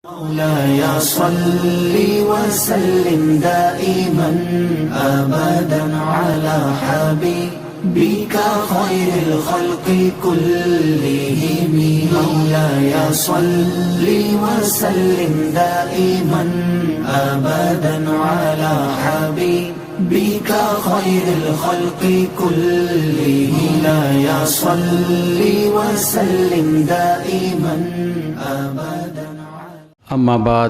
مولاي صل وسلم دائما أبدا على حبيبك خير الخلق كلهم. مولاي صل وسلم دائما أبدا على حبيبك خير الخلق كلهم. مولاي صل وسلم دائما أبدا. اما بعد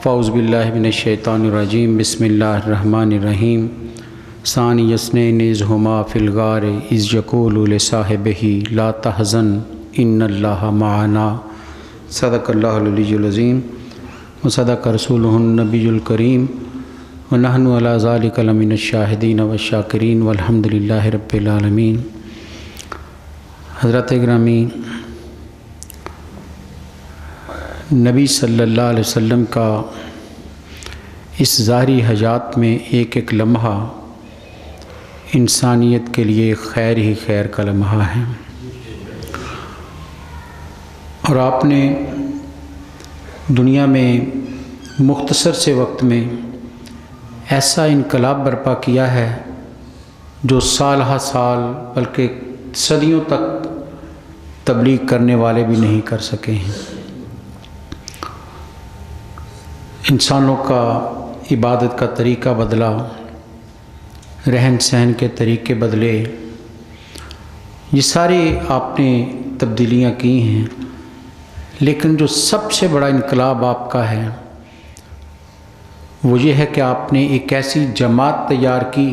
فاعوذ باللہ من الشیطان الرجیم بسم اللہ الرحمن الرحیم. ثانی اثنین اذ ہما فی الغار اذ یقول لصاحبہ لا تحزن ان اللہ معنا. صدق اللہ العلی العظیم وصدق رسولہ النبی الکریم ونحن علی ذلک لمن الشاہدین والشاکرین والحمد للہ رب العالمین. حضرت گرامی، نبی صلی اللہ علیہ وسلم کا اس ظاہری حیات میں ایک ایک لمحہ انسانیت کے لیے خیر ہی خیر کا لمحہ ہے، اور آپ نے دنیا میں مختصر سے وقت میں ایسا انقلاب برپا کیا ہے جو سال ہا سال بلکہ صدیوں تک تبلیغ کرنے والے بھی نہیں کر سکے ہیں. انسانوں کا عبادت کا طریقہ بدلا، رہن سہن کے طریقے بدلے، یہ سارے آپ نے تبدیلیاں کی ہیں، لیکن جو سب سے بڑا انقلاب آپ کا ہے وہ یہ ہے کہ آپ نے ایک ایسی جماعت تیار کی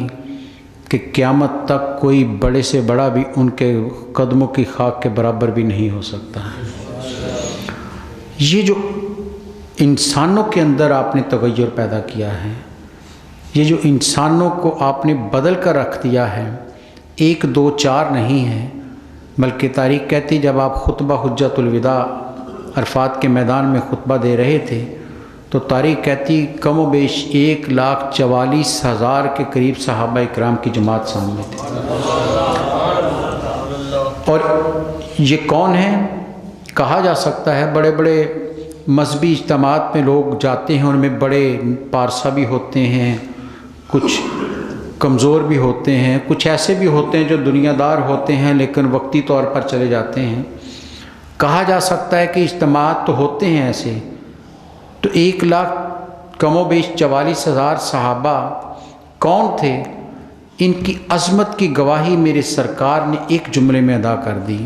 کہ قیامت تک کوئی بڑے سے بڑا بھی ان کے قدموں کی خاک کے برابر بھی نہیں ہو سکتا. یہ جو انسانوں کے اندر آپ نے تغیر پیدا کیا ہے، یہ جو انسانوں کو آپ نے بدل کر رکھ دیا ہے، ایک دو چار نہیں ہے، بلکہ تاریخ کہتی جب آپ خطبہ حجت الوداع عرفات کے میدان میں خطبہ دے رہے تھے تو تاریخ کہتی کم و بیش 1,44,000 کے قریب صحابہ اکرام کی جماعت سامنے تھی. اور یہ کون ہیں؟ کہا جا سکتا ہے بڑے بڑے مذہبی اجتماعات میں لوگ جاتے ہیں، ان میں بڑے پارسا بھی ہوتے ہیں، کچھ کمزور بھی ہوتے ہیں، کچھ ایسے بھی ہوتے ہیں جو دنیا دار ہوتے ہیں لیکن وقتی طور پر چلے جاتے ہیں. کہا جا سکتا ہے کہ اجتماعات تو ہوتے ہیں ایسے، تو 1,00,000 کم و بیش 44,000 صحابہ کون تھے؟ ان کی عظمت کی گواہی میرے سرکار نے ایک جملے میں ادا کر دی.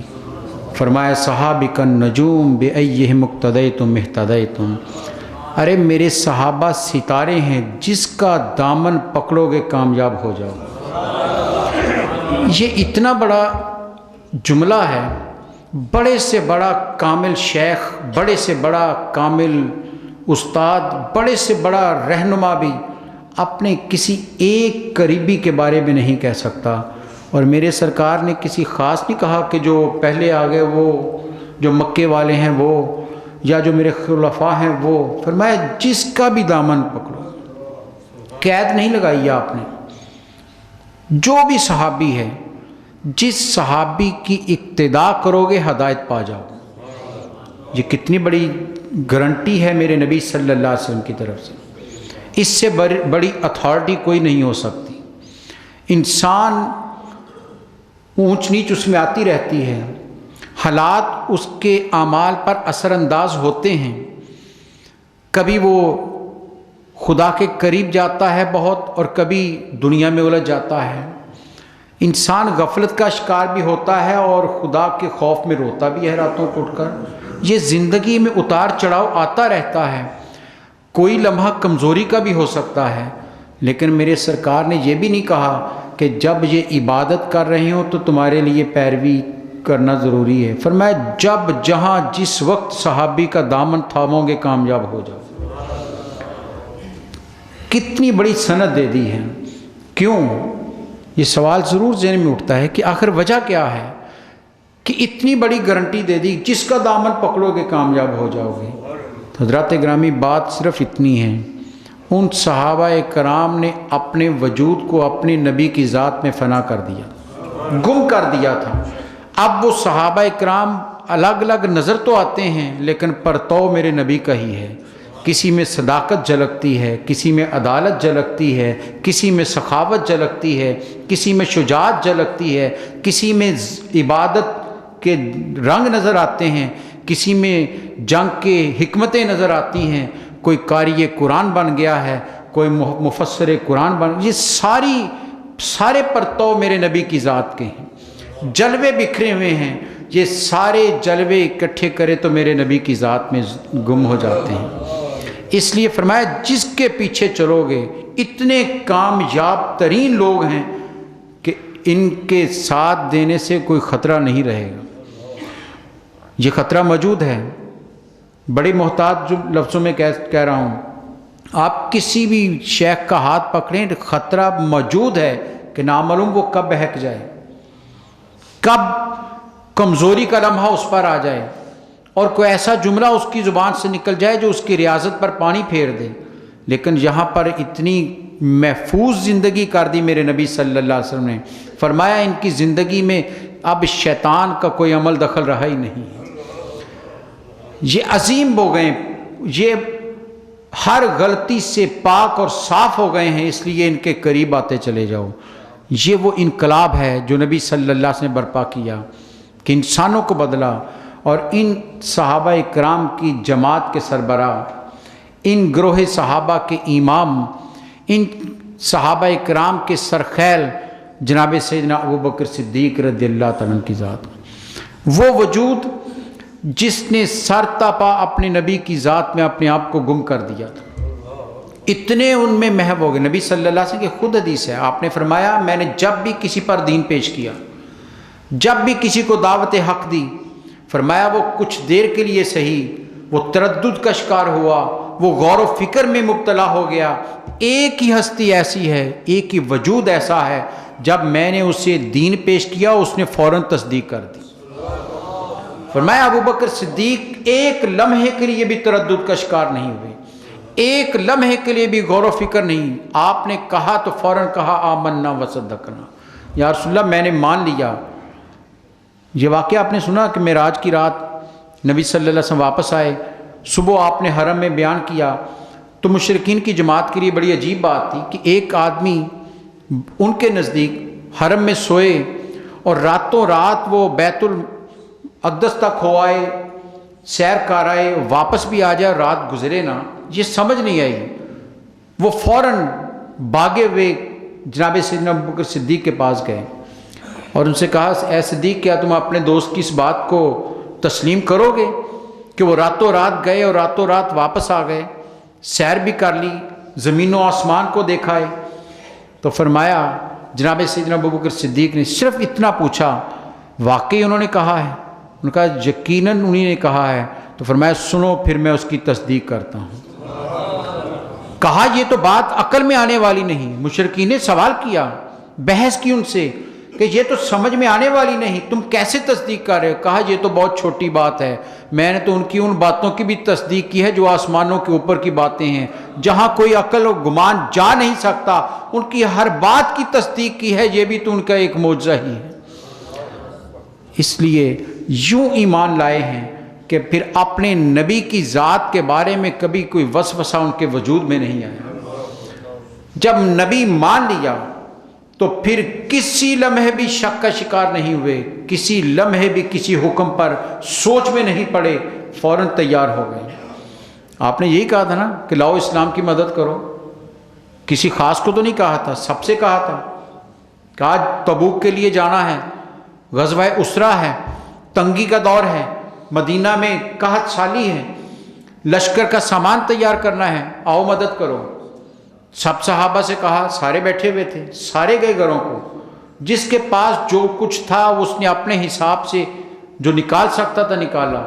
فرمایا صحابک النجوم بأیہم اقتدیتم اہتدیتم. ارے میرے صحابہ ستارے ہیں، جس کا دامن پکڑو گے کامیاب ہو جاؤ. یہ اتنا بڑا جملہ ہے. بڑے سے بڑا کامل شیخ، بڑے سے بڑا کامل استاد، بڑے سے بڑا رہنما بھی اپنے کسی ایک قریبی کے بارے میں نہیں کہہ سکتا. اور میرے سرکار نے کسی خاص نہیں کہا کہ جو پہلے آگے وہ جو مکے والے ہیں وہ، یا جو میرے خلفاء ہیں وہ. فرمایا جس کا بھی دامن پکڑو. قید نہیں لگائی آپ نے. جو بھی صحابی ہے، جس صحابی کی اقتداء کرو گے ہدایت پا جاؤ. یہ کتنی بڑی گارنٹی ہے میرے نبی صلی اللہ علیہ وسلم کی طرف سے. اس سے بڑی اتھارٹی کوئی نہیں ہو سکتی. انسان اونچ نیچ اس میں آتی رہتی ہے، حالات اس کے اعمال پر اثر انداز ہوتے ہیں. کبھی وہ خدا کے قریب جاتا ہے بہت، اور کبھی دنیا میں الجھ جاتا ہے. انسان غفلت کا شکار بھی ہوتا ہے اور خدا کے خوف میں روتا بھی ہے راتوں کو اٹھ کر. یہ زندگی میں اتار چڑھاؤ آتا رہتا ہے. کوئی لمحہ کمزوری کا بھی ہو سکتا ہے، لیکن میرے سرکار نے یہ بھی نہیں کہا کہ جب یہ عبادت کر رہے ہوں تو تمہارے لیے پیروی کرنا ضروری ہے. فرمایا جب جہاں جس وقت صحابی کا دامن تھامو گے کامیاب ہو جاؤ. کتنی بڑی سند دے دی ہے. کیوں؟ یہ سوال ضرور ذہن میں اٹھتا ہے کہ آخر وجہ کیا ہے کہ اتنی بڑی گارنٹی دے دی جس کا دامن پکڑو گے کامیاب ہو جاؤ گے. حضرات گرامی، بات صرف اتنی ہے، ان صحابہ کرام نے اپنے وجود کو اپنے نبی کی ذات میں فنا کر دیا، گم کر دیا تھا. اب وہ صحابہ کرام الگ الگ نظر تو آتے ہیں لیکن پرتو میرے نبی کا ہی ہے. کسی میں صداقت جھلکتی ہے، کسی میں عدالت جھلکتی ہے، کسی میں سخاوت جھلکتی ہے، کسی میں شجاعت جھلکتی ہے، کسی میں عبادت کے رنگ نظر آتے ہیں، کسی میں جنگ کے حکمتیں نظر آتی ہیں. کوئی قاری قرآن بن گیا ہے، کوئی مفسر قرآن بن. یہ سارے پرتو میرے نبی کی ذات کے ہیں. جلوے بکھرے ہوئے ہیں، یہ سارے جلوے اکٹھے کرے تو میرے نبی کی ذات میں گم ہو جاتے ہیں. اس لیے فرمایا جس کے پیچھے چلو گے اتنے کامیاب ترین لوگ ہیں کہ ان کے ساتھ دینے سے کوئی خطرہ نہیں رہے گا. یہ خطرہ موجود ہے. بڑی محتاط جو لفظوں میں کہہ رہا ہوں، آپ کسی بھی شیخ کا ہاتھ پکڑیں خطرہ موجود ہے کہ نامعلوم وہ کب بہک جائے، کب کمزوری کا لمحہ اس پر آ جائے اور کوئی ایسا جملہ اس کی زبان سے نکل جائے جو اس کی ریاضت پر پانی پھیر دے. لیکن یہاں پر اتنی محفوظ زندگی کر دی میرے نبی صلی اللہ علیہ وسلم نے. فرمایا ان کی زندگی میں اب شیطان کا کوئی عمل دخل رہا ہی نہیں. یہ عظیم ہو گئے، یہ ہر غلطی سے پاک اور صاف ہو گئے ہیں، اس لیے ان کے قریب آتے چلے جاؤ. یہ وہ انقلاب ہے جو نبی صلی اللہ علیہ وسلم نے برپا کیا کہ انسانوں کو بدلا. اور ان صحابہ اکرام کی جماعت کے سربراہ، ان گروہ صحابہ کے امام، ان صحابہ اکرام کے سرخیل جناب سیدنا ابوبکر صدیق رضی اللہ تعالیٰ عنہ کی ذات، وہ وجود جس نے سر تاپا اپنے نبی کی ذات میں اپنے آپ کو گم کر دیا تھا. اتنے ان میں محو ہو گئے. نبی صلی اللہ علیہ وسلم کی خود حدیث ہے، آپ نے فرمایا میں نے جب بھی کسی پر دین پیش کیا، جب بھی کسی کو دعوت حق دی، فرمایا وہ کچھ دیر کے لیے صحیح وہ تردد کا شکار ہوا، وہ غور و فکر میں مبتلا ہو گیا. ایک ہی ہستی ایسی ہے، ایک ہی وجود ایسا ہے، جب میں نے اسے دین پیش کیا اس نے فوراً تصدیق کر دی. فرمایا ابوبکر صدیق ایک لمحے کے لیے بھی تردد کا شکار نہیں ہوئے، ایک لمحے کے لیے بھی غور و فکر نہیں. آپ نے کہا تو فوراً کہا آمنا وصدقنا، یا رسول اللہ میں نے مان لیا. یہ واقعہ آپ نے سنا کہ معراج کی رات نبی صلی اللہ علیہ وسلم واپس آئے، صبح آپ نے حرم میں بیان کیا تو مشرکین کی جماعت کے لیے بڑی عجیب بات تھی کہ ایک آدمی ان کے نزدیک حرم میں سوئے اور راتوں رات وہ بیت اقدس تک ہو آئے، سیر کر آئے، واپس بھی آ جائے اور رات گزرے نا. یہ سمجھ نہیں آئی. وہ فوراً بھاگے ہوئے جناب سیدنا ابوبکر صدیق کے پاس گئے اور ان سے کہا اے صدیق کیا تم اپنے دوست کی اس بات کو تسلیم کرو گے کہ وہ راتوں رات گئے اور راتوں رات واپس آ گئے، سیر بھی کر لی، زمین و آسمان کو دیکھا ہے. تو فرمایا جناب سیدنا ابوبکر صدیق نے صرف اتنا پوچھا واقعی انہوں نے کہا ہے؟ ان کا یقیناً انہی نے کہا ہے. تو فرمایا سنو پھر میں اس کی تصدیق کرتا ہوں. کہا یہ تو بات عقل میں آنے والی نہیں. مشرکین نے سوال کیا، بحث کی ان سے کہ یہ تو سمجھ میں آنے والی نہیں، تم کیسے تصدیق کر رہے ہو؟ کہا یہ تو بہت چھوٹی بات ہے، میں نے تو ان باتوں کی بھی تصدیق کی ہے جو آسمانوں کے اوپر کی باتیں ہیں، جہاں کوئی عقل و گمان جا نہیں سکتا، ان کی ہر بات کی تصدیق کی ہے. یہ بھی تو ان کا ایک معجزہ ہی ہے. اس لیے یوں ایمان لائے ہیں کہ پھر اپنے نبی کی ذات کے بارے میں کبھی کوئی وسوسہ ان کے وجود میں نہیں آیا. جب نبی مان لیا تو پھر کسی لمحے بھی شک کا شکار نہیں ہوئے، کسی لمحے بھی کسی حکم پر سوچ میں نہیں پڑے، فوراً تیار ہو گئے. آپ نے یہی کہا تھا نا کہ لاؤ اسلام کی مدد کرو. کسی خاص کو تو نہیں کہا تھا، سب سے کہا تھا کہ آج تبوک کے لیے جانا ہے، غزوہ اسرا ہے، تنگی کا دور ہے، مدینہ میں قحط سالی ہے، لشکر کا سامان تیار کرنا ہے، آؤ مدد کرو. سب صحابہ سے کہا، سارے بیٹھے ہوئے تھے، سارے گئے گھروں کو. جس کے پاس جو کچھ تھا اس نے اپنے حساب سے جو نکال سکتا تھا نکالا.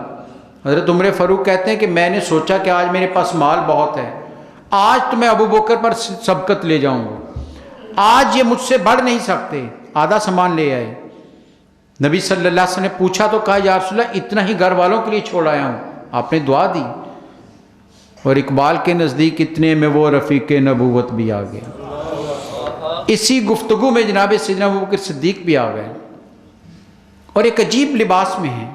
حضرت عمر فاروق کہتے ہیں کہ میں نے سوچا کہ آج میرے پاس مال بہت ہے، آج تو میں ابو بکر پر سبقت لے جاؤں گا، آج یہ مجھ سے بڑھ نہیں سکتے. آدھا سامان لے آئے. نبی صلی اللہ علیہ وسلم نے پوچھا تو کہا یا رسول اللہ اتنا ہی گھر والوں کے لیے چھوڑ آیا ہوں. آپ نے دعا دی اور اقبال کے نزدیک اتنے میں وہ رفیق نبوت بھی آ گیا. اسی گفتگو میں جناب سیدنا ابوبکر صدیق بھی آ گئے اور ایک عجیب لباس میں ہیں.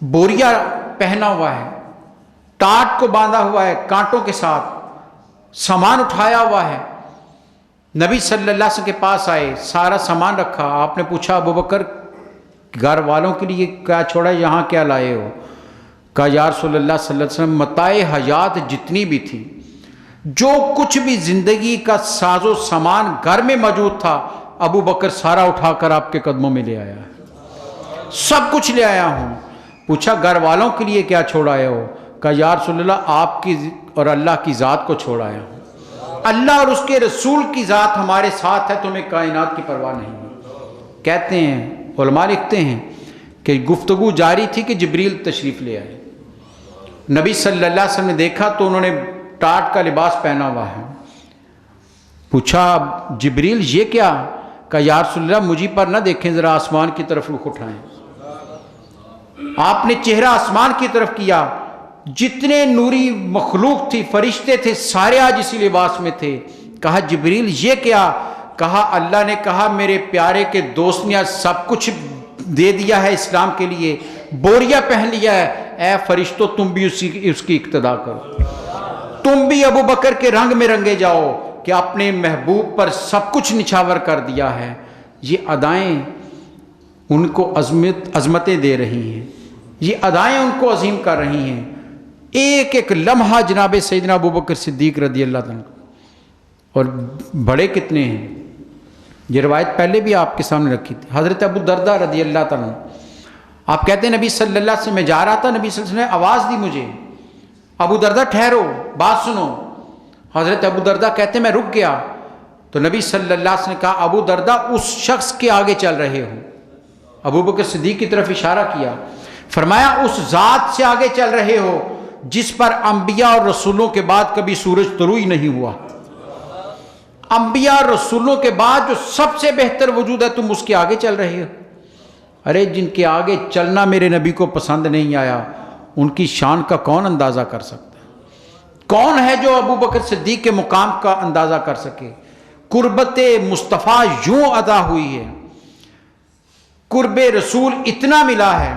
بوریا پہنا ہوا ہے، ٹاٹ کو باندھا ہوا ہے کانٹوں کے ساتھ، سامان اٹھایا ہوا ہے. نبی صلی اللہ علیہ وسلم کے پاس آئے، سارا سامان رکھا. آپ نے پوچھا ابو بکر گھر والوں کے لیے کیا چھوڑا، یہاں کیا لائے ہو؟ کہا یا رسول اللہ صلی اللہ علیہ وسلم متاع حیات جتنی بھی تھی، جو کچھ بھی زندگی کا ساز و سامان گھر میں موجود تھا، ابو بکر سارا اٹھا کر آپ کے قدموں میں لے آیا ہے، سب کچھ لے آیا ہوں. پوچھا گھر والوں کے لیے کیا چھوڑ آئے ہو؟ کہا یا رسول اللہ آپ کی اور اللہ کی ذات کو چھوڑ آیا ہوں. اللہ اور اس کے رسول کی ذات ہمارے ساتھ ہے، تمہیں کائنات کی پرواہ نہیں. کہتے ہیں علماء لکھتے ہیں کہ گفتگو جاری تھی کہ جبریل تشریف لے آئے. نبی صلی اللہ علیہ وسلم نے دیکھا تو انہوں نے ٹاٹ کا لباس پہنا ہوا ہے. پوچھا جبریل یہ کیا؟ کہا یا رسول اللہ مجھے پر نہ دیکھیں، ذرا آسمان کی طرف رخ اٹھائیں. آپ نے چہرہ آسمان کی طرف کیا، جتنے نوری مخلوق تھی، فرشتے تھے، سارے آج اسی لباس میں تھے. کہا جبریل یہ کیا؟ کہا اللہ نے کہا میرے پیارے کے دوست نے آج سب کچھ دے دیا ہے اسلام کے لیے، بوریا پہن لیا ہے. اے فرشتوں تم بھی اس کی اقتدا کرو، تم بھی ابو بکر کے رنگ میں رنگے جاؤ کہ اپنے محبوب پر سب کچھ نچھاور کر دیا ہے. یہ ادائیں ان کو عظمتیں دے رہی ہیں، یہ ادائیں ان کو عظیم کر رہی ہیں. ایک ایک لمحہ جناب سیدنا ابو بکر صدیق رضی اللہ عنہ. اور بڑے کتنے ہیں، یہ روایت پہلے بھی آپ کے سامنے رکھی تھی. حضرت ابو دردہ رضی اللہ عنہ، آپ کہتے ہیں نبی صلی اللہ علیہ وسلم میں جا رہا تھا، نبی صلی اللہ علیہ وسلم نے آواز دی مجھے، ابو دردہ ٹھہرو بات سنو. حضرت ابو دردہ کہتے ہیں میں رک گیا تو نبی صلی اللہ علیہ وسلم نے کہا ابو دردہ اس شخص کے آگے چل رہے ہو. ابو بکر صدیق کی طرف اشارہ کیا، فرمایا اس ذات سے آگے چل رہے ہو جس پر انبیاء اور رسولوں کے بعد کبھی سورج طلوع ہی نہیں ہوا. انبیاء اور رسولوں کے بعد جو سب سے بہتر وجود ہے تم اس کے آگے چل رہے ہو. ارے جن کے آگے چلنا میرے نبی کو پسند نہیں آیا، ان کی شان کا کون اندازہ کر سکتا ہے؟ کون ہے جو ابو بکر صدیق کے مقام کا اندازہ کر سکے؟ قربت مصطفیٰ یوں ادا ہوئی ہے، قرب رسول اتنا ملا ہے.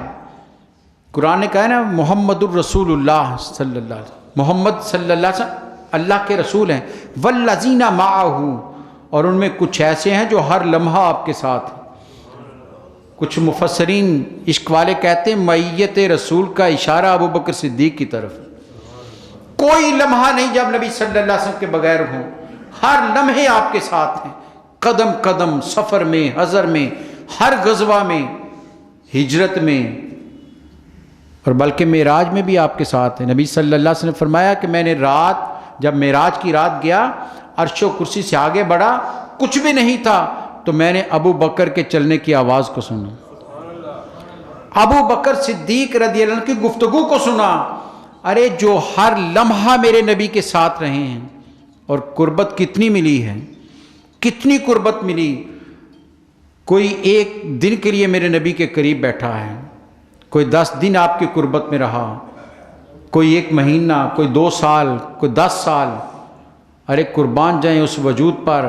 قرآن نے کہا ہے نا محمد الرسول اللہ صلی اللہ علیہ وسلم، محمد صلی اللہ علیہ وسلم اللہ کے رسول ہیں. والذین معہ، اور ان میں کچھ ایسے ہیں جو ہر لمحہ آپ کے ساتھ ہیں. کچھ مفسرین عشق والے کہتے ہیں معیت رسول کا اشارہ ابو بکر صدیق کی طرف. کوئی لمحہ نہیں جب نبی صلی اللہ علیہ وسلم کے بغیر ہوں، ہر لمحے آپ کے ساتھ ہیں، قدم قدم، سفر میں، حضر میں، ہر غزوہ میں، ہجرت میں، اور بلکہ معراج میں بھی آپ کے ساتھ ہیں. نبی صلی اللہ علیہ وسلم نے فرمایا کہ میں نے جب معراج کی رات گیا، عرش و کرسی سے آگے بڑھا، کچھ بھی نہیں تھا، تو میں نے ابو بکر کے چلنے کی آواز کو سنا، ابو بکر صدیق رضی اللہ عنہ کی گفتگو کو سنا. ارے جو ہر لمحہ میرے نبی کے ساتھ رہے ہیں، اور قربت کتنی ملی ہے، کتنی قربت ملی. کوئی ایک دن کے لیے میرے نبی کے قریب بیٹھا ہے، کوئی 10 دن آپ کی قربت میں رہا، کوئی 1 مہینہ، کوئی 2 سال، کوئی 10 سال. ارے قربان جائیں اس وجود پر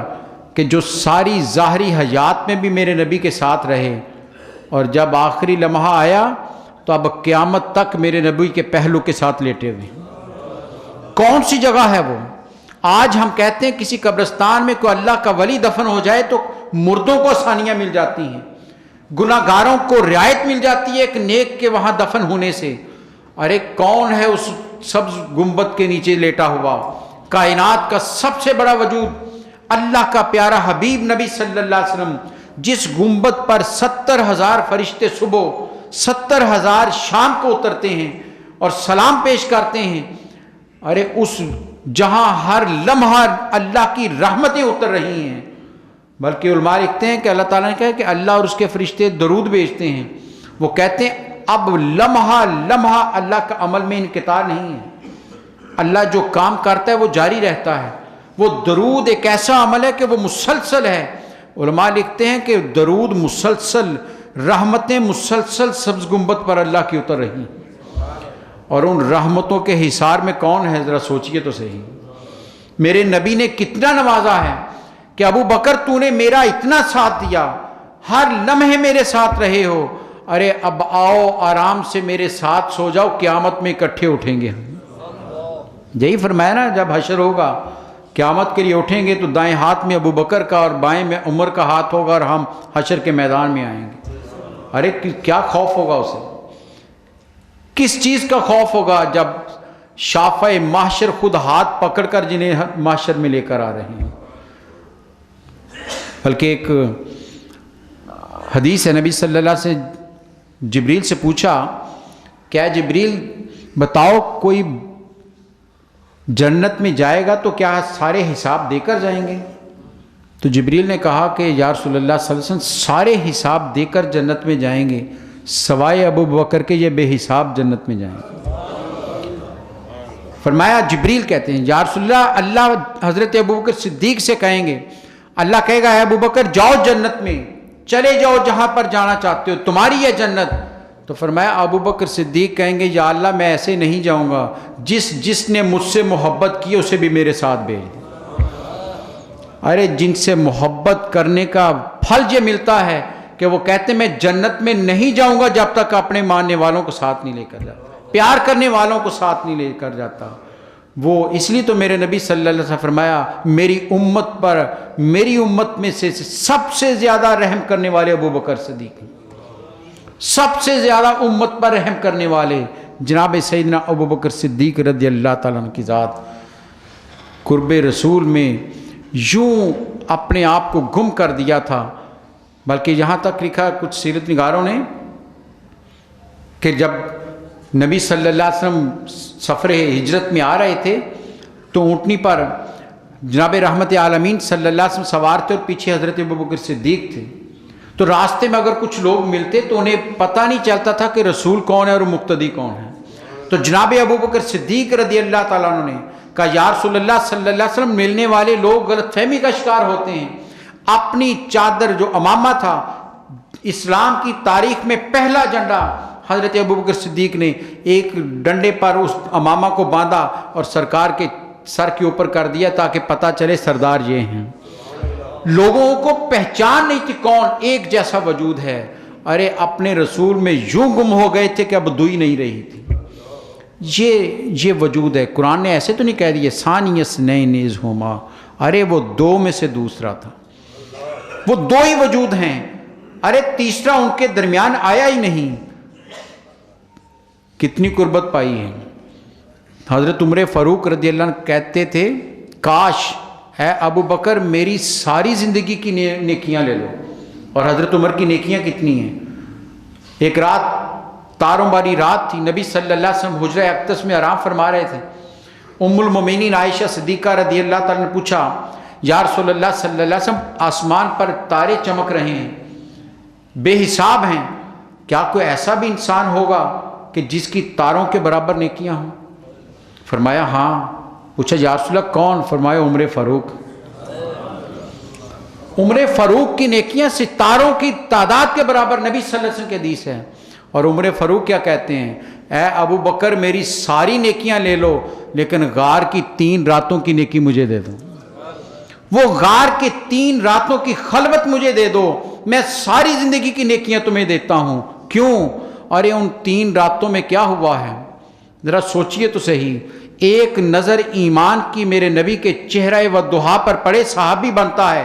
کہ جو ساری ظاہری حیات میں بھی میرے نبی کے ساتھ رہے، اور جب آخری لمحہ آیا تو اب قیامت تک میرے نبی کے پہلو کے ساتھ لیٹے ہوئے. کون سی جگہ ہے وہ؟ آج ہم کہتے ہیں کسی قبرستان میں کوئی اللہ کا ولی دفن ہو جائے تو مردوں کو آسانیاں مل جاتی ہیں، گناہ گاروں کو رعایت مل جاتی ہے ایک نیک کے وہاں دفن ہونے سے. ارے کون ہے اس سبز گنبد کے نیچے لیٹا ہوا؟ کائنات کا سب سے بڑا وجود، اللہ کا پیارا حبیب نبی صلی اللہ علیہ وسلم، جس گنبد پر 70,000 فرشتے صبح، 70,000 شام کو اترتے ہیں اور سلام پیش کرتے ہیں. ارے اس جہاں ہر لمحہ اللہ کی رحمتیں اتر رہی ہیں. بلکہ علماء لکھتے ہیں کہ اللہ تعالیٰ نے کہا کہ اللہ اور اس کے فرشتے درود بھیجتے ہیں. وہ کہتے ہیں اب لمحہ لمحہ اللہ کا عمل میں انقطاع نہیں ہے، اللہ جو کام کرتا ہے وہ جاری رہتا ہے. وہ درود ایک ایسا عمل ہے کہ وہ مسلسل ہے. علماء لکھتے ہیں کہ درود مسلسل، رحمتیں مسلسل سبز گنبد پر اللہ کی اتر رہی، اور ان رحمتوں کے حصار میں کون ہے ذرا سوچئے تو صحیح. میرے نبی نے کتنا نوازا ہے کہ ابو بکر تو نے میرا اتنا ساتھ دیا، ہر لمحے میرے ساتھ رہے ہو، ارے اب آؤ آرام سے میرے ساتھ سو جاؤ، قیامت میں اکٹھے اٹھیں گے ہم۔ یہی فرمایا نا، جب حشر ہوگا قیامت کے لیے اٹھیں گے تو دائیں ہاتھ میں ابو بکر کا اور بائیں میں عمر کا ہاتھ ہوگا اور ہم حشر کے میدان میں آئیں گے۔ ارے کیا خوف ہوگا اسے، کس چیز کا خوف ہوگا جب شافع محشر خود ہاتھ پکڑ کر جنہیں محشر میں لے کر آ رہے ہیں۔ بلکہ ایک حدیث ہے، نبی صلی اللہ علیہ وسلم جبریل سے پوچھا، کیا جبریل بتاؤ کوئی جنت میں جائے گا تو کیا سارے حساب دے کر جائیں گے؟ تو جبریل نے کہا کہ یا رسول اللہ صلی اللہ علیہ وسلم سارے حساب دے کر جنت میں جائیں گے، سوائے ابو بکر کے یہ بے حساب جنت میں جائیں گے۔ فرمایا جبریل کہتے ہیں یا رسول اللہ، اللہ حضرت ابو بکر صدیق سے کہیں گے، اللہ کہے گا اے ابو بکر جاؤ جنت میں، چلے جاؤ جہاں پر جانا چاہتے ہو، تمہاری ہے جنت۔ تو فرمایا ابو بکر صدیق کہیں گے یا اللہ میں ایسے نہیں جاؤں گا، جس نے مجھ سے محبت کی اسے بھی میرے ساتھ بھیج دے۔ ارے جن سے محبت کرنے کا پھل یہ ملتا ہے کہ وہ کہتے ہیں میں جنت میں نہیں جاؤں گا جب تک اپنے ماننے والوں کو ساتھ نہیں لے کر جاتا، پیار کرنے والوں کو ساتھ نہیں لے کر جاتا۔ وہ اس لیے تو میرے نبی صلی اللہ علیہ وسلم فرمایا میری امت پر، میری امت میں سے سب سے زیادہ رحم کرنے والے ابو بکر صدیق ہیں، سب سے زیادہ امت پر رحم کرنے والے جناب سیدنا ابو بکر صدیق رضی اللہ تعالیٰ عنہ کی ذات قرب رسول میں یوں اپنے آپ کو گم کر دیا تھا۔ بلکہ یہاں تک لکھا کچھ سیرت نگاروں نے کہ جب نبی صلی اللہ علیہ وسلم سفر ہجرت میں آ رہے تھے تو اونٹنی پر جناب رحمت عالمین صلی اللہ علیہ وسلم سوار تھے اور پیچھے حضرت ابو بکر صدیق تھے۔ تو راستے میں اگر کچھ لوگ ملتے تو انہیں پتہ نہیں چلتا تھا کہ رسول کون ہے اور مقتدی کون ہے۔ تو جناب ابو بکر صدیق رضی اللہ تعالیٰ عنہ نے کہا یا رسول اللہ صلی اللہ علیہ وسلم ملنے والے لوگ غلط فہمی کا شکار ہوتے ہیں۔ اپنی چادر جو امامہ تھا، اسلام کی تاریخ میں پہلا جھنڈا حضرت ابو بکر صدیق نے ایک ڈنڈے پر اس امامہ کو باندھا اور سرکار کے سر کے اوپر کر دیا تاکہ پتہ چلے سردار یہ ہیں۔ لوگوں کو پہچان نہیں تھی کون ایک جیسا وجود ہے۔ ارے اپنے رسول میں یوں گم ہو گئے تھے کہ اب دوئی نہیں رہی تھی۔ یہ وجود ہے۔ قرآن نے ایسے تو نہیں کہہ دیا ثانی اثنین اذ ہما، ارے وہ دو میں سے دوسرا تھا، وہ دو ہی وجود ہیں، ارے تیسرا ان کے درمیان آیا ہی نہیں۔ کتنی قربت پائی ہے۔ حضرت عمر فاروق رضی اللہ عنہ کہتے تھے کاش اے ابو بکر میری ساری زندگی کی نیکیاں لے لو۔ اور حضرت عمر کی نیکیاں کتنی ہیں۔ ایک رات تاروں والی رات تھی، نبی صلی اللہ علیہ وسلم حجرہ اقدس میں آرام فرما رہے تھے۔ ام المومنین عائشہ صدیقہ رضی اللہ تعالیٰ نے پوچھا یا رسول اللہ صلی اللہ علیہ وسلم آسمان پر تارے چمک رہے ہیں، بے حساب ہیں، کیا کوئی ایسا بھی انسان ہوگا کہ جس کی تاروں کے برابر نیکیاں ہوں؟ فرمایا ہاں۔ پوچھا یا رسول اللہ کون؟ فرمایا عمر فاروق۔ عمر فاروق کی نیکیاں ستاروں کی تعداد کے برابر نبی صلی اللہ علیہ وسلم کی حدیث ہے۔ اور عمر فاروق کیا کہتے ہیں اے ابو بکر میری ساری نیکیاں لے لو لیکن غار کی 3 راتوں کی نیکی مجھے دے دو، وہ غار کے 3 راتوں کی خلوت مجھے دے دو، میں ساری زندگی کی نیکیاں تمہیں دیتا ہوں۔ کیوں؟ ارے ان 3 راتوں میں کیا ہوا ہے ذرا سوچئے تو صحیح۔ ایک نظر ایمان کی میرے نبی کے چہرہ والضحیٰ پر پڑے صحابی بنتا ہے،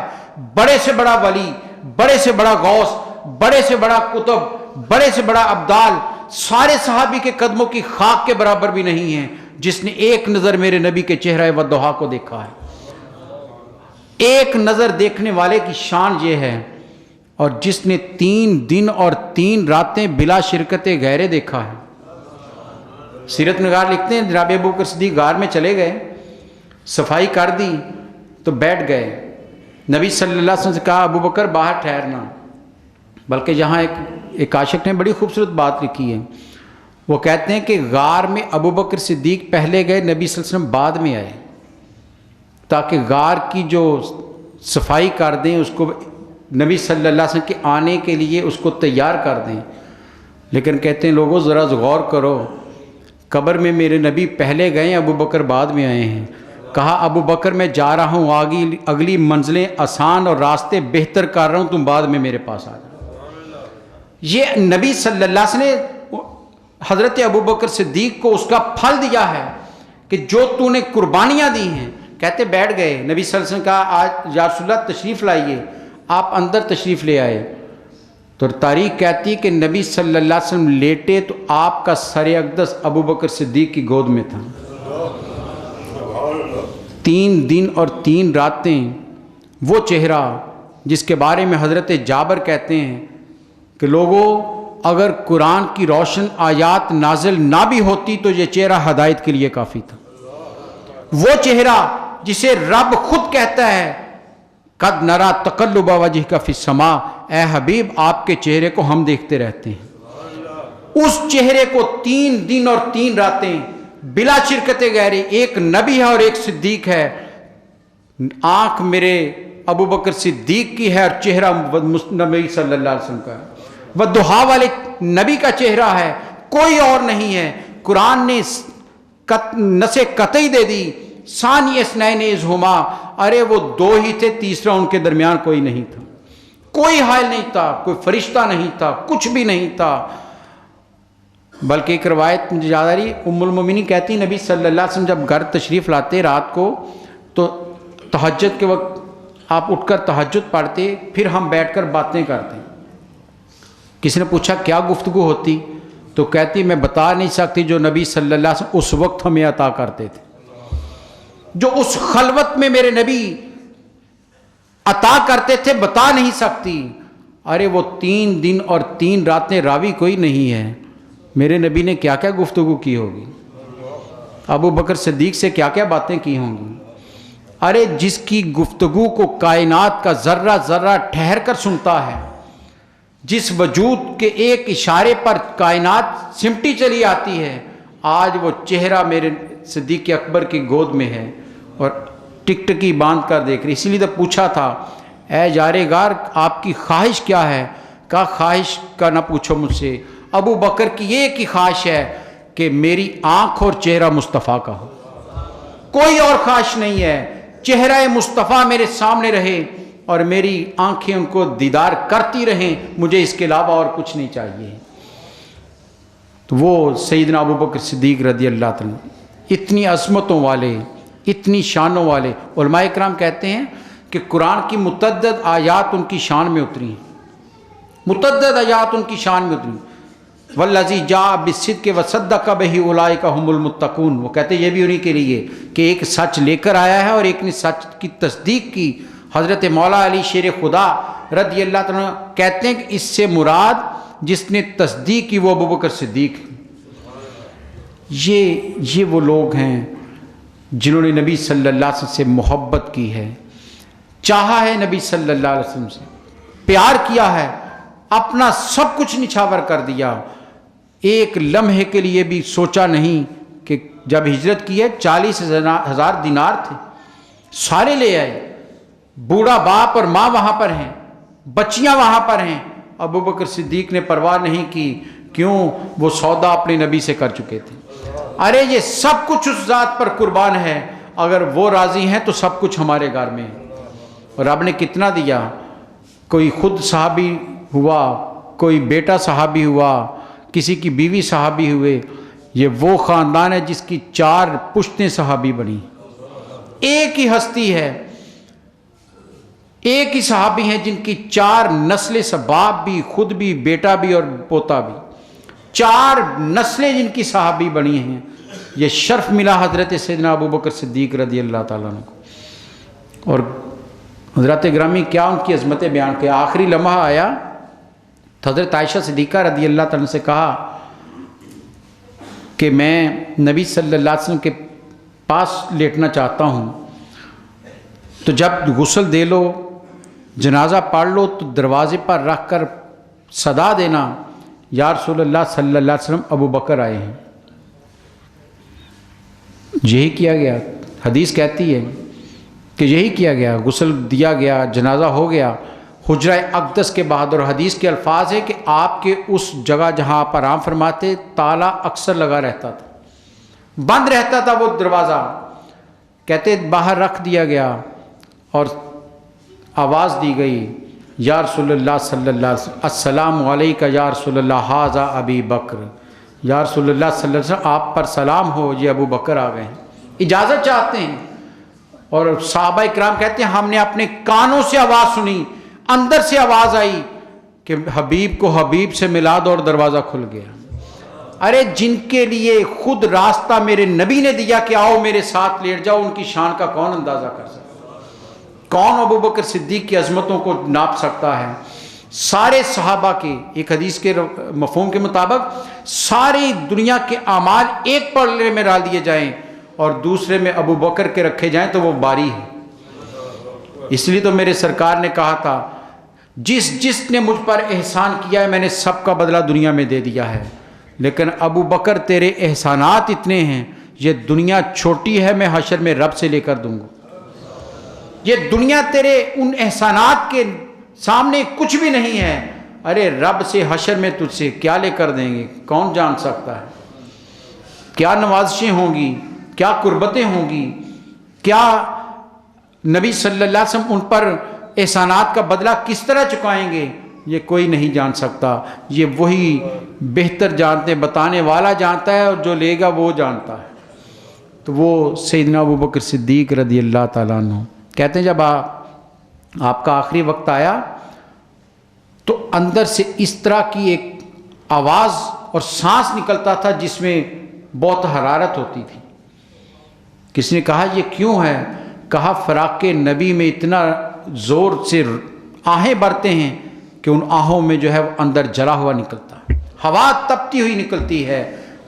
بڑے سے بڑا ولی، بڑے سے بڑا غوث، بڑے سے بڑا قطب، بڑے سے بڑا ابدال، سارے صحابی کے قدموں کی خاک کے برابر بھی نہیں ہے جس نے ایک نظر میرے نبی کے چہرہ والضحیٰ کو دیکھا ہے۔ ایک نظر دیکھنے والے کی شان یہ ہے، اور جس نے 3 دن اور 3 راتیں بلا شرکت غیرے دیکھا ہے۔ سیرت نگار لکھتے ہیں جناب ابو بکر صدیق غار میں چلے گئے، صفائی کر دی تو بیٹھ گئے۔ نبی صلی اللہ علیہ وسلم سے کہا ابو بکر باہر ٹھہرنا۔ بلکہ یہاں ایک عاشق نے بڑی خوبصورت بات لکھی ہے، وہ کہتے ہیں کہ غار میں ابو بکر صدیق پہلے گئے، نبی صلی اللہ علیہ وسلم بعد میں آئے تاکہ غار کی جو صفائی کر دیں، اس کو نبی صلی اللہ علیہ وسلم کے آنے کے لیے اس کو تیار کر دیں۔ لیکن کہتے ہیں لوگوں ذرا غور کرو، قبر میں میرے نبی پہلے گئے، ابو بکر بعد میں آئے ہیں۔ کہا ابو بکر میں جا رہا ہوں، اگلی منزلیں آسان اور راستے بہتر کر رہا ہوں، تم بعد میں میرے پاس آ جاؤ۔ یہ نبی صلی اللہ علیہ وسلم نے حضرت ابوبکر صدیق کو اس کا پھل دیا ہے کہ جو تو نے قربانیاں دی ہیں. کہتے بیٹھ گئے, نبی صلی اللہ علیہ وسلم کہا آج یا رسول اللہ تشریف لائیے, آپ اندر تشریف لے آئے. تو تاریخ کہتی ہے کہ نبی صلی اللہ علیہ وسلم لیٹے تو آپ کا سر اقدس ابوبکر صدیق کی گود میں تھا. 3 دن اور 3 راتیں وہ چہرہ جس کے بارے میں حضرت جابر کہتے ہیں کہ لوگوں اگر قرآن کی روشن آیات نازل نہ بھی ہوتی تو یہ چہرہ ہدایت کے لیے کافی تھا. وہ چہرہ جسے رب خود کہتا ہے قد نرا تقلب وجہک فی السماء, اے حبیب آپ کے چہرے کو ہم دیکھتے رہتے ہیں. اس چہرے کو 3 دن اور 3 راتیں بلا شرکت غیری, ایک نبی ہے اور ایک صدیق ہے, آنکھ میرے ابوبکر صدیق کی ہے اور چہرہ نبی صلی اللہ علیہ وسلم کا ہے. وہ دہا والے نبی کا چہرہ ہے, کوئی اور نہیں ہے. قرآن نے نس قطعی دے دی, ثانی اثنین اذ ہما, ارے وہ 2 ہی تھے, تیسرا ان کے درمیان کوئی نہیں تھا, کوئی حائل نہیں تھا, کوئی فرشتہ نہیں تھا, کچھ بھی نہیں تھا. بلکہ ایک روایت مجھے یاد آ رہی, ام المومنین کہتی نبی صلی اللہ علیہ وسلم جب گھر تشریف لاتے رات کو تو تہجد کے وقت آپ اٹھ کر تہجد پڑھتے, پھر ہم بیٹھ کر باتیں کرتے. کسی نے پوچھا کیا گفتگو ہوتی, تو کہتی میں بتا نہیں سکتی جو نبی صلی اللہ علیہ وسلم اس وقت ہمیں عطا کرتے تھے, جو اس خلوت میں میرے نبی عطا کرتے تھے بتا نہیں سکتی. ارے وہ 3 دن اور 3 راتیں راوی کوئی نہیں ہے, میرے نبی نے کیا کیا گفتگو کی ہوگی, ابو بکر صدیق سے کیا کیا باتیں کی ہوں گی. ارے جس کی گفتگو کو کائنات کا ذرہ ذرہ ٹھہر کر سنتا ہے, جس وجود کے ایک اشارے پر کائنات سمٹی چلی آتی ہے, آج وہ چہرہ میرے صدیق اکبر کی گود میں ہے اور ٹکٹکی باندھ کر دیکھ رہی. اسی لیے تو پوچھا تھا اے جارے غار آپ کی خواہش کیا ہے, کہا خواہش کا نہ پوچھو مجھ سے, ابو بکر کی یہ کی خواہش ہے کہ میری آنکھ اور چہرہ مصطفیٰ کا ہو, کوئی اور خواہش نہیں ہے. چہرہ مصطفیٰ میرے سامنے رہے اور میری آنکھیں ان کو دیدار کرتی رہیں, مجھے اس کے علاوہ اور کچھ نہیں چاہیے. تو وہ سیدنا ابو بکر صدیق رضی اللہ تعالیٰ اتنی عظمتوں والے, اتنی شانوں والے. علماء اکرام کہتے ہیں کہ قرآن کی متعدد آیات ان کی شان میں اتری ہیں, متعدد آیات ان کی شان میں اتری. والذی جاء بالصدق وصدق بہ اولئک هم المتقون, وہ کہتے ہیں یہ بھی انہی کے لیے کہ ایک سچ لے کر آیا ہے اور ایک نے سچ کی تصدیق کی. حضرت مولا علی شیر خدا رضی اللہ تعالیٰ کہتے ہیں کہ اس سے مراد جس نے تصدیق کی وہ ابوبکر صدیق. یہ وہ لوگ ہیں جنہوں نے نبی صلی اللہ علیہ وسلم سے محبت کی ہے, چاہا ہے نبی صلی اللہ علیہ وسلم سے, پیار کیا ہے, اپنا سب کچھ نچھاور کر دیا. ایک لمحے کے لیے بھی سوچا نہیں کہ جب ہجرت کی ہے 40,000 دینار تھے, سارے لے آئے. بوڑھا باپ اور ماں وہاں پر ہیں, بچیاں وہاں پر ہیں. ابو بکر صدیق نے پرواہ نہیں کی, کیوں, وہ سودا اپنے نبی سے کر چکے تھے. ارے یہ سب کچھ اس ذات پر قربان ہے, اگر وہ راضی ہیں تو سب کچھ ہمارے گھر میں ہے. اور رب نے کتنا دیا, کوئی خود صحابی ہوا, کوئی بیٹا صحابی ہوا, کسی کی بیوی صحابی ہوئے. یہ وہ خاندان ہے جس کی 4 پشتیں صحابی بنی. ایک ہی ہستی ہے, ایک ہی صحابی ہیں جن کی 4 نسلیں, باپ بھی, خود بھی, بیٹا بھی اور پوتا بھی, 4 نسلیں جن کی صحابی بنی ہیں. یہ شرف ملا حضرت سیدنا ابو بکر صدیق رضی اللہ تعالیٰ عنہ کو. اور حضرت گرامی کیا ان کی عظمتیں بیان کیا. آخری لمحہ آیا تو حضرت عائشہ صدیقہ رضی اللہ تعالیٰ سے کہا کہ میں نبی صلی اللہ علیہ وسلم کے پاس لیٹنا چاہتا ہوں, تو جب غسل دے لو, جنازہ پڑھ لو, تو دروازے پر رکھ کر صدا دینا یا رسول اللہ صلی اللہ علیہ وسلم ابو بکر آئے ہیں. یہی کیا گیا. حدیث کہتی ہے کہ یہی کیا گیا, غسل دیا گیا, جنازہ ہو گیا. حجرہ اقدس کے بعد, اور حدیث کے الفاظ ہے کہ آپ کے اس جگہ جہاں آپ آرام فرماتے تالا اکثر لگا رہتا تھا, بند رہتا تھا وہ دروازہ. کہتے باہر رکھ دیا گیا اور آواز دی گئی یا رسول اللہ صلی اللہ علیہ وسلم السلام علیکہ یا رسول اللہ ھذا ابی بکر، یا رسول اللہ صلی اللہ علیہ وسلم آپ پر سلام ہو، یہ ابو بکر آ گئے ہیں، اجازت چاہتے ہیں۔ اور صحابہ اکرام کہتے ہیں ہم نے اپنے کانوں سے آواز سنی، اندر سے آواز آئی کہ حبیب کو حبیب سے ملا دو، اور دروازہ کھل گیا۔ ارے جن کے لیے خود راستہ میرے نبی نے دیا کہ آؤ میرے ساتھ لیٹ جاؤ، ان کی شان کا کون اندازہ کر سکتا؟ کون ابو بکر صدیق کی عظمتوں کو ناپ سکتا ہے؟ سارے صحابہ کے ایک حدیث کے مفہوم کے مطابق ساری دنیا کے اعمال ایک پلڑے میں ڈال دیے جائیں اور دوسرے میں ابو بکر کے رکھے جائیں تو وہ باری ہے۔ اس لیے تو میرے سرکار نے کہا تھا جس نے مجھ پر احسان کیا ہے میں نے سب کا بدلہ دنیا میں دے دیا ہے، لیکن ابو بکر تیرے احسانات اتنے ہیں، یہ دنیا چھوٹی ہے میں حشر میں رب سے لے کر دوں گا، یہ دنیا تیرے ان احسانات کے سامنے کچھ بھی نہیں ہے، ارے رب سے حشر میں تجھ سے کیا لے کر دیں گے کون جان سکتا ہے؟ کیا نوازشیں ہوں گی، کیا قربتیں ہوں گی، کیا نبی صلی اللہ علیہ وسلم ان پر احسانات کا بدلہ کس طرح چکائیں گے، یہ کوئی نہیں جان سکتا، یہ وہی بہتر جانتے، بتانے والا جانتا ہے اور جو لے گا وہ جانتا ہے۔ تو وہ سیدنا ابو بکر صدیق رضی اللہ تعالیٰ عنہ کہتے ہیں جب آپ کا آخری وقت آیا تو اندر سے اس طرح کی ایک آواز اور سانس نکلتا تھا جس میں بہت حرارت ہوتی تھی۔ کس نے کہا یہ کیوں ہے؟ کہا فراق نبی میں اتنا زور سے آہیں برتے ہیں کہ ان آہوں میں جو ہے وہ اندر جلا ہوا نکلتا ہے، ہوا تپتی ہوئی نکلتی ہے،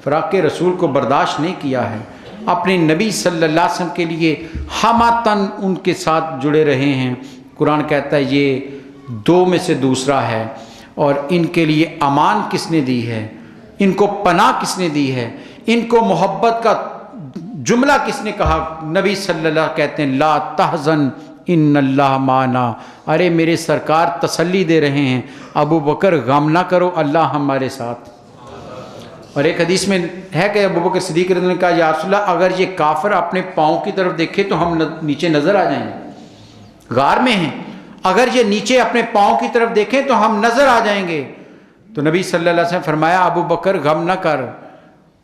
فراق رسول کو برداشت نہیں کیا ہے، اپنے نبی صلی اللہ علیہ وسلم کے لیے ہماتن ان کے ساتھ جڑے رہے ہیں۔ قرآن کہتا ہے یہ دو میں سے دوسرا ہے، اور ان کے لیے امان کس نے دی ہے، ان کو پناہ کس نے دی ہے، ان کو محبت کا جملہ کس نے کہا؟ نبی صلی اللہ علیہ وسلم کہتے ہیں لا تحزن ان اللہ معنا، ارے میرے سرکار تسلی دے رہے ہیں ابو بکر غم نہ کرو، اللہ ہمارے ساتھ۔ اور ایک حدیث میں ہے کہ ابو بکر صدیق رضی اللہ عنہ نے کہا یا رسول اللہ اگر یہ کافر اپنے پاؤں کی طرف دیکھے تو ہم نیچے نظر آ جائیں گے، غار میں ہیں، اگر یہ نیچے اپنے پاؤں کی طرف دیکھیں تو ہم نظر آ جائیں گے۔ تو نبی صلی اللہ علیہ وسلم فرمایا ابو بکر غم نہ کر،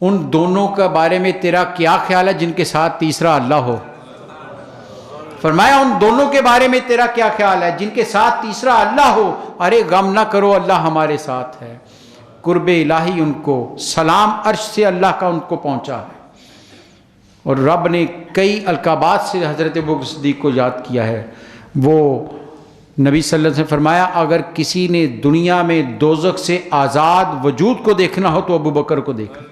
ان دونوں کے بارے میں تیرا کیا خیال ہے جن کے ساتھ تیسرا اللہ ہو؟ فرمایا ان دونوں کے بارے میں تیرا کیا خیال ہے جن کے ساتھ تیسرا اللہ ہو؟ ارے غم نہ کرو اللہ ہمارے ساتھ ہے۔ قرب الہی ان کو، سلام عرش سے اللہ کا ان کو پہنچا ہے، اور رب نے کئی القابات سے حضرت ابو بکر صدیق کو یاد کیا ہے۔ وہ نبی صلی اللہ علیہ وسلم فرمایا اگر کسی نے دنیا میں دوزخ سے آزاد وجود کو دیکھنا ہو تو ابو بکر کو دیکھنا،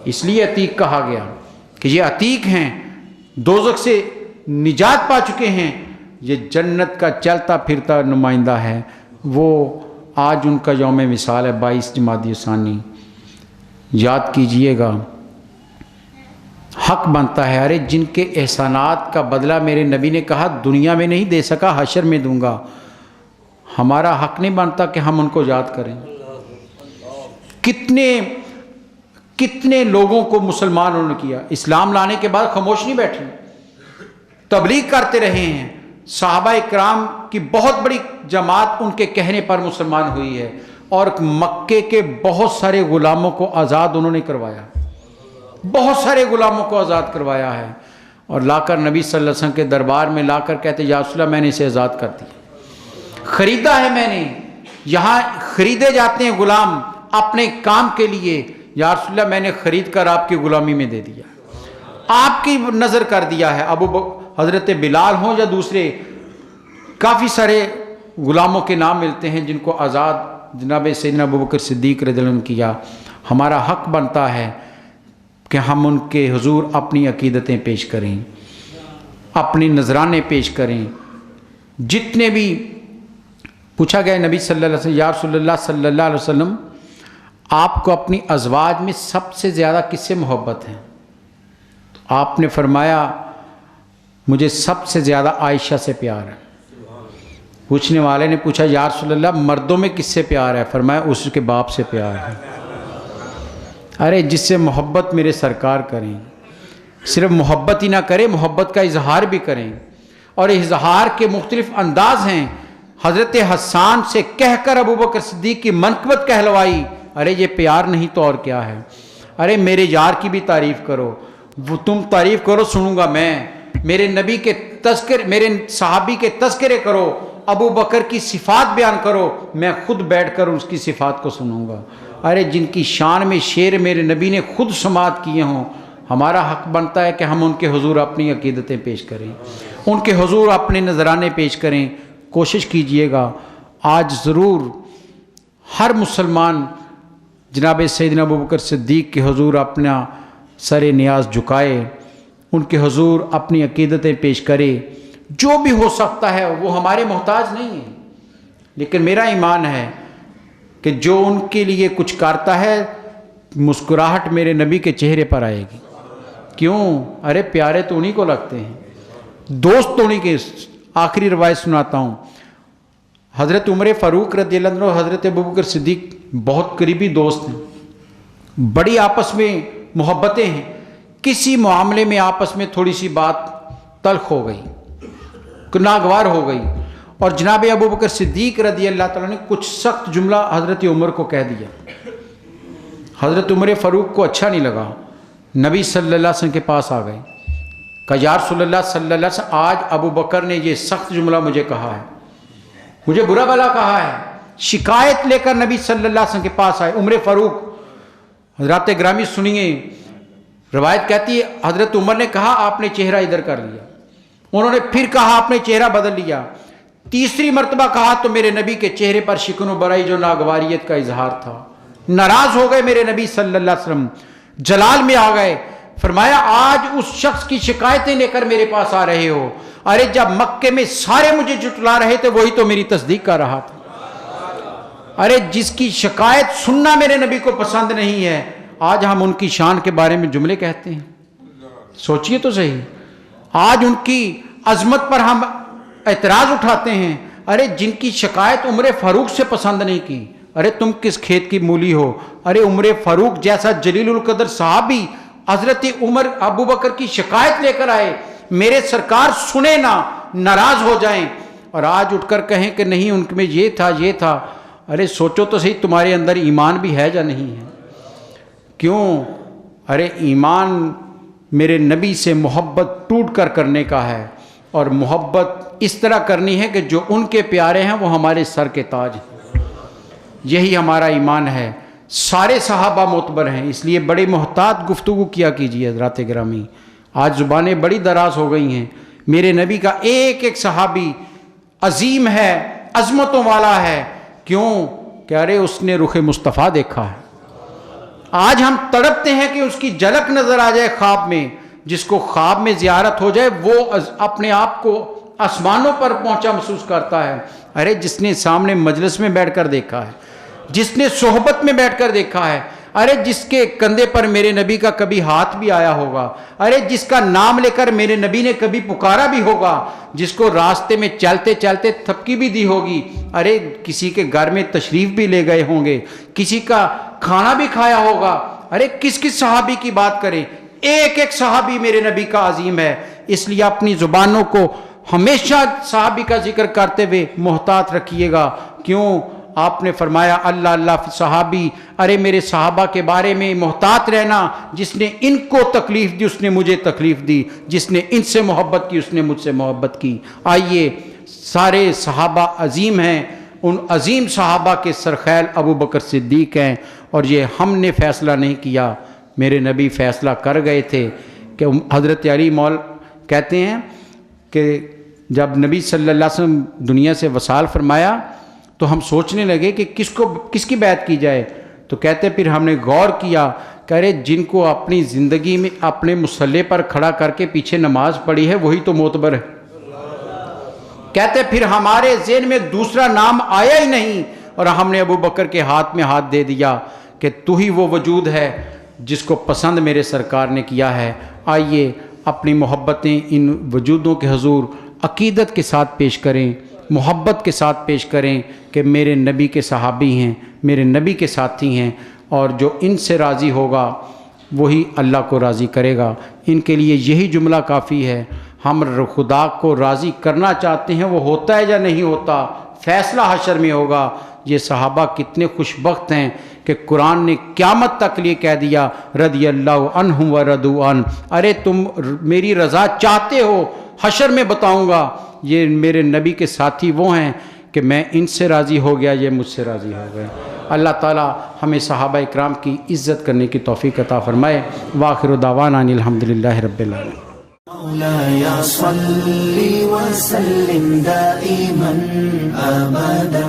اس لیے عتیق کہا گیا کہ یہ عتیق ہیں، دوزخ سے نجات پا چکے ہیں، یہ جنت کا چلتا پھرتا نمائندہ ہے۔ وہ آج ان کا یوم مثال ہے 22 جمادی الثانی، یاد کیجئے گا، حق بنتا ہے۔ ارے جن کے احسانات کا بدلہ میرے نبی نے کہا دنیا میں نہیں دے سکا حشر میں دوں گا، ہمارا حق نہیں بنتا کہ ہم ان کو یاد کریں؟ کتنے لوگوں کو مسلمان انہوں نے کیا، اسلام لانے کے بعد خاموش نہیں بیٹھے، تبلیغ کرتے رہے ہیں۔ صحابہ اکرام کی بہت بڑی جماعت ان کے کہنے پر مسلمان ہوئی ہے، اور مکے کے بہت سارے غلاموں کو آزاد انہوں نے کروایا، بہت سارے غلاموں کو آزاد کروایا ہے، اور لا کر نبی صلی اللہ علیہ وسلم کے دربار میں لا کر کہتے یا رسول اللہ میں نے اسے آزاد کر دیا، خریدا ہے میں نے۔ یہاں خریدے جاتے ہیں غلام اپنے کام کے لیے، یا رسول اللہ میں نے خرید کر آپ کی غلامی میں دے دیا، آپ کی نظر کر دیا ہے۔ حضرت بلال ہوں یا دوسرے کافی سارے غلاموں کے نام ملتے ہیں جن کو آزاد جناب سیدنا ابو بکر صدیق رضی اللہ عنہ کیا۔ ہمارا حق بنتا ہے کہ ہم ان کے حضور اپنی عقیدتیں پیش کریں، اپنی نذرانے پیش کریں۔ جتنے بھی پوچھا گیا نبی صلی اللہ علیہ وسلم یا رسول اللہ صلی اللہ علیہ وسلم آپ کو اپنی ازواج میں سب سے زیادہ کس سے محبت ہے؟ تو آپ نے فرمایا مجھے سب سے زیادہ عائشہ سے پیار ہے۔ پوچھنے والے نے پوچھا یا رسول اللہ مردوں میں کس سے پیار ہے؟ فرمایا اس کے باپ سے پیار ہے۔ ارے جس سے محبت میرے سرکار کریں، صرف محبت ہی نہ کریں، محبت کا اظہار بھی کریں، اور اظہار کے مختلف انداز ہیں۔ حضرت حسان سے کہہ کر ابو بکر صدیق کی منقبت کہلوائی، ارے یہ پیار نہیں تو اور کیا ہے؟ ارے میرے یار کی بھی تعریف کرو، وہ تم تعریف کرو سنوں گا میں، میرے نبی کے تذکر، میرے صحابی کے تذکرے کرو، ابو بکر کی صفات بیان کرو، میں خود بیٹھ کر اس کی صفات کو سنوں گا۔ ارے جن کی شان میں شعر میرے نبی نے خود سماعت کیے ہوں، ہمارا حق بنتا ہے کہ ہم ان کے حضور اپنی عقیدتیں پیش کریں، ان کے حضور اپنے نذرانے پیش کریں۔ کوشش کیجئے گا آج ضرور ہر مسلمان جناب سیدنا ابو بکر صدیق کے حضور اپنا سر نیاز جھکائے، ان کے حضور اپنی عقیدتیں پیش کرے، جو بھی ہو سکتا ہے۔ وہ ہمارے محتاج نہیں ہیں، لیکن میرا ایمان ہے کہ جو ان کے لیے کچھ کرتا ہے، مسکراہٹ میرے نبی کے چہرے پر آئے گی۔ کیوں؟ ارے پیارے تو انہی کو لگتے ہیں، دوست تو انہی کے۔ آخری روایت سناتا ہوں، حضرت عمر فاروق رضی اللہ عنہ حضرت ابوبکر صدیق بہت قریبی دوست ہیں، بڑی آپس میں محبتیں ہیں۔ کسی معاملے میں آپس میں تھوڑی سی بات تلخ ہو گئی، ناگوار ہو گئی، اور جناب ابوبکر صدیق رضی اللہ تعالیٰ نے کچھ سخت جملہ حضرت عمر کو کہہ دیا۔ حضرت عمر فاروق کو اچھا نہیں لگا، نبی صلی اللہ علیہ وسلم کے پاس آ گئے، کہا یا رسول اللہ صلی اللہ علیہ وسلم، آج ابو بکر نے یہ سخت جملہ مجھے کہا ہے، مجھے برا بھلا کہا ہے۔ شکایت لے کر نبی صلی اللہ علیہ وسلم کے پاس آئے عمر فاروق۔ حضرات گرامی سنیے، روایت کہتی ہے حضرت عمر نے کہا آپ نے چہرہ ادھر کر لیا، انہوں نے پھر کہا آپ نے چہرہ بدل لیا، تیسری مرتبہ کہا تو میرے نبی کے چہرے پر شکن و برائی جو ناگواریت کا اظہار تھا، ناراض ہو گئے میرے نبی صلی اللہ علیہ وسلم، جلال میں آ گئے۔ فرمایا آج اس شخص کی شکایتیں لے کر میرے پاس آ رہے ہو، ارے جب مکے میں سارے مجھے جھٹلا رہے تھے وہی تو میری تصدیق کر رہا تھا۔ ارے جس کی شکایت سننا میرے نبی کو پسند نہیں ہے، آج ہم ان کی شان کے بارے میں جملے کہتے ہیں۔ سوچئے تو صحیح، آج ان کی عظمت پر ہم اعتراض اٹھاتے ہیں۔ ارے جن کی شکایت عمر فاروق سے پسند نہیں کی، ارے تم کس کھیت کی مولی ہو؟ ارے عمر فاروق جیسا جلیل القدر صحابی حضرت عمر ابو بکر کی شکایت لے کر آئے، میرے سرکار سنے نہ، ناراض ہو جائیں، اور آج اٹھ کر کہیں کہ نہیں ان میں یہ تھا یہ تھا۔ ارے سوچو تو صحیح تمہارے اندر ایمان بھی ہے یا نہیں ہے؟ کیوں؟ ارے ایمان میرے نبی سے محبت ٹوٹ کر کرنے کا ہے، اور محبت اس طرح کرنی ہے کہ جو ان کے پیارے ہیں وہ ہمارے سر کے تاج ہیں۔ یہی ہمارا ایمان ہے۔ سارے صحابہ معتبر ہیں، اس لیے بڑے محتاط گفتگو کیا کیجیے حضرات گرامی۔ آج زبانیں بڑی دراز ہو گئی ہیں۔ میرے نبی کا ایک ایک صحابی عظیم ہے، عظمتوں والا ہے۔ کیوں؟ کہ ارے اس نے رخ مصطفیٰ دیکھا ہے۔ آج ہم تڑپتے ہیں کہ اس کی جھلک نظر آ جائے خواب میں۔ جس کو خواب میں زیارت ہو جائے وہ اپنے آپ کو آسمانوں پر پہنچا محسوس کرتا ہے۔ ارے جس نے سامنے مجلس میں بیٹھ کر دیکھا ہے، جس نے صحبت میں بیٹھ کر دیکھا ہے، ارے جس کے کندھے پر میرے نبی کا کبھی ہاتھ بھی آیا ہوگا، ارے جس کا نام لے کر میرے نبی نے کبھی پکارا بھی ہوگا، جس کو راستے میں چلتے چلتے تھپکی بھی دی ہوگی، ارے کسی کے گھر میں تشریف بھی لے گئے ہوں گے، کسی کا کھانا بھی کھایا ہوگا۔ ارے کس کس صحابی کی بات کریں؟ ایک ایک صحابی میرے نبی کا عظیم ہے۔ اس لیے اپنی زبانوں کو ہمیشہ صحابی کا ذکر کرتے ہوئے محتاط رکھیے گا۔ کیوں؟ آپ نے فرمایا اللہ اللہ فی صحابی، ارے میرے صحابہ کے بارے میں محتاط رہنا، جس نے ان کو تکلیف دی اس نے مجھے تکلیف دی، جس نے ان سے محبت کی اس نے مجھ سے محبت کی۔ آئیے، سارے صحابہ عظیم ہیں، ان عظیم صحابہ کے سرخیل ابو بکر صدیق ہیں، اور یہ ہم نے فیصلہ نہیں کیا، میرے نبی فیصلہ کر گئے تھے۔ کہ حضرت علی مول کہتے ہیں کہ جب نبی صلی اللہ علیہ وسلم دنیا سے وصال فرمایا تو ہم سوچنے لگے کہ کس کی بیعت کی جائے، تو کہتے پھر ہم نے غور کیا کہ ارے جن کو اپنی زندگی میں اپنے مصلے پر کھڑا کر کے پیچھے نماز پڑھی ہے وہی تو معتبر ہے۔ کہتے پھر ہمارے ذہن میں دوسرا نام آیا ہی نہیں، اور ہم نے ابو بکر کے ہاتھ میں ہاتھ دے دیا کہ تو ہی وہ وجود ہے جس کو پسند میرے سرکار نے کیا ہے۔ آئیے اپنی محبتیں ان وجودوں کے حضور عقیدت کے ساتھ پیش کریں، محبت کے ساتھ پیش کریں کہ میرے نبی کے صحابی ہیں، میرے نبی کے ساتھی ہیں، اور جو ان سے راضی ہوگا وہی اللہ کو راضی کرے گا۔ ان کے لیے یہی جملہ کافی ہے۔ ہم خدا کو راضی کرنا چاہتے ہیں، وہ ہوتا ہے یا نہیں ہوتا فیصلہ حشر میں ہوگا۔ یہ صحابہ کتنے خوش بخت ہیں کہ قرآن نے قیامت تک لیے کہہ دیا رضی اللہ عنہم و رضوا عنہ، ارے تم میری رضا چاہتے ہو، حشر میں بتاؤں گا یہ میرے نبی کے ساتھی وہ ہیں کہ میں ان سے راضی ہو گیا، یہ مجھ سے راضی ہو گئے۔ اللہ تعالی ہمیں صحابہ اکرام کی عزت کرنے کی توفیق عطا فرمائے۔ وآخر دعوانا ان الحمدللہ رب العالمین۔ مولاي صل وسلم دائما أبدا